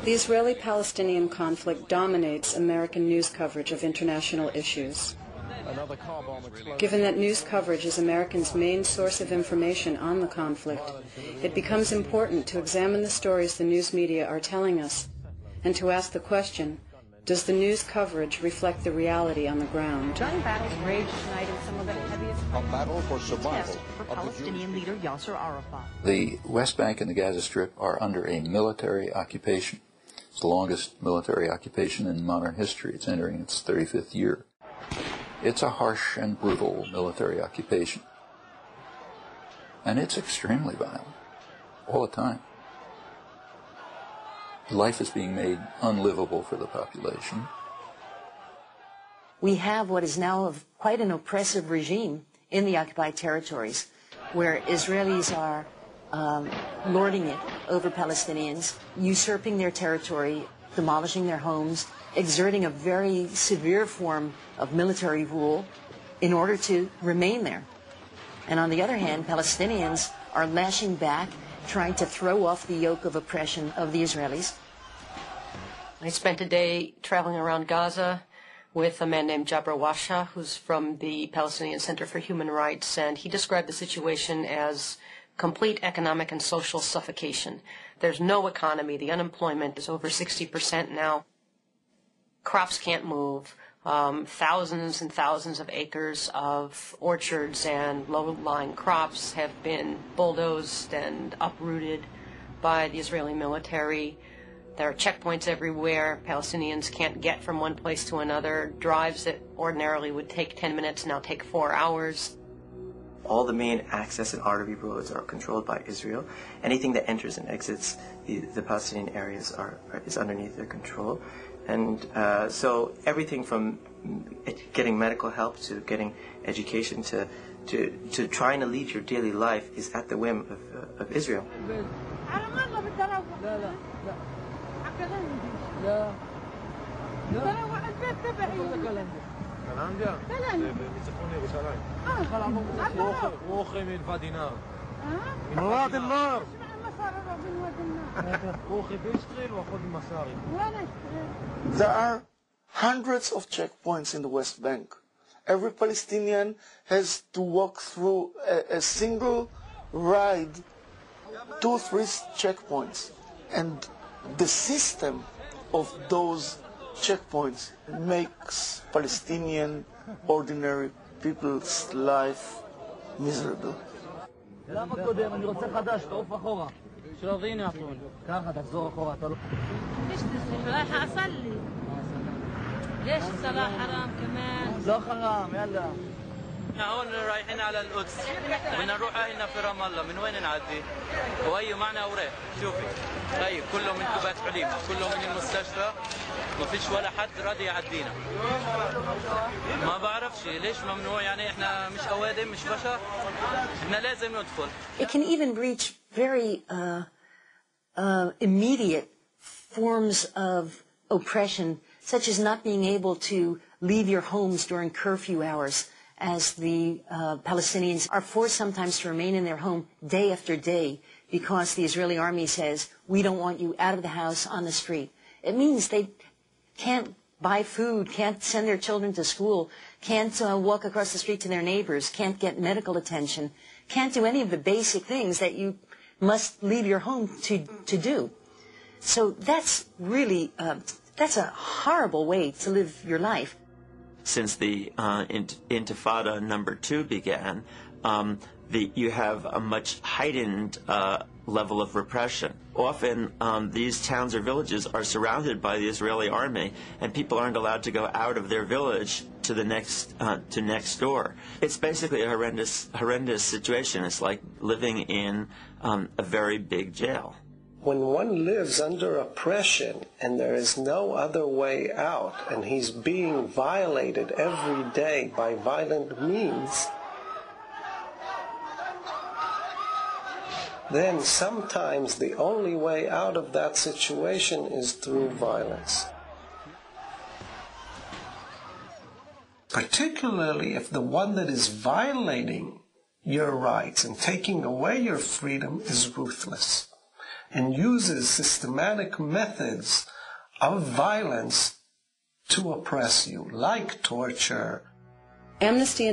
The Israeli-Palestinian conflict dominates American news coverage of international issues. Given that news coverage is Americans' main source of information on the conflict, it becomes important to examine the stories the news media are telling us and to ask the question, does the news coverage reflect the reality on the ground? Gun battles rage tonight in some of the heaviest a battle for survival for Palestinian leader Yasser Arafat. The West Bank and the Gaza Strip are under a military occupation. It's the longest military occupation in modern history. It's entering its 35th year. It's a harsh and brutal military occupation. And it's extremely violent, all the time. Life is being made unlivable for the population. We have what is now quite an oppressive regime in the occupied territories, where Israelis are lording it over Palestinians, usurping their territory, demolishing their homes, exerting a very severe form of military rule in order to remain there. And on the other hand, Palestinians are lashing back, trying to throw off the yoke of oppression of the Israelis. I spent a day traveling around Gaza with a man named Jabra Washa, who's from the Palestinian Center for Human Rights, and he described the situation as complete economic and social suffocation. There's no economy. The unemployment is over 60% now. Crops can't move. Thousands and thousands of acres of orchards and low-lying crops have been bulldozed and uprooted by the Israeli military. There are checkpoints everywhere. Palestinians can't get from one place to another. Drives that ordinarily would take 10 minutes now take 4 hours. All the main access and artery roads are controlled by Israel. Anything that enters and exits the Palestinian areas is underneath their control. And so everything from getting medical help to getting education to trying to lead your daily life is at the whim of Israel. There are hundreds of checkpoints in the West Bank. Every Palestinian has to walk through a single ride, 2-3 checkpoints. And the system of those checkpoints makes Palestinian ordinary people's life miserable. ليش الصلاة حرام كمان؟ لا حرام يلا. احنا هون رايحين على القدس بدنا نروح هنا في رام الله من وين نعدي؟ وهي معنا اوراق شوفي هي كله من كوبات حليب كله من المستشفى ما فيش ولا حد راضي يعدينا. ما بعرفش ليش ممنوع يعني احنا مش اوادم مش بشر احنا لازم ندخل. It can even reach very immediate forms of oppression, such as not being able to leave your homes during curfew hours, as the Palestinians are forced sometimes to remain in their home day after day because the Israeli army says, we don't want you out of the house on the street. It means they can't buy food, can't send their children to school, can't walk across the street to their neighbors, can't get medical attention, can't do any of the basic things that you must leave your home to do. So that's really, that's a horrible way to live your life. Since the Intifada #2 began, you have a much heightened level of repression. Often these towns or villages are surrounded by the Israeli army, and people aren't allowed to go out of their village to the next door. It's basically a horrendous situation. It's like living in a very big jail. When one lives under oppression and there is no other way out, and he's being violated every day by violent means, then sometimes the only way out of that situation is through violence. Particularly if the one that is violating your rights and taking away your freedom is ruthless. and uses systematic methods of violence to oppress you, like torture. Amnesty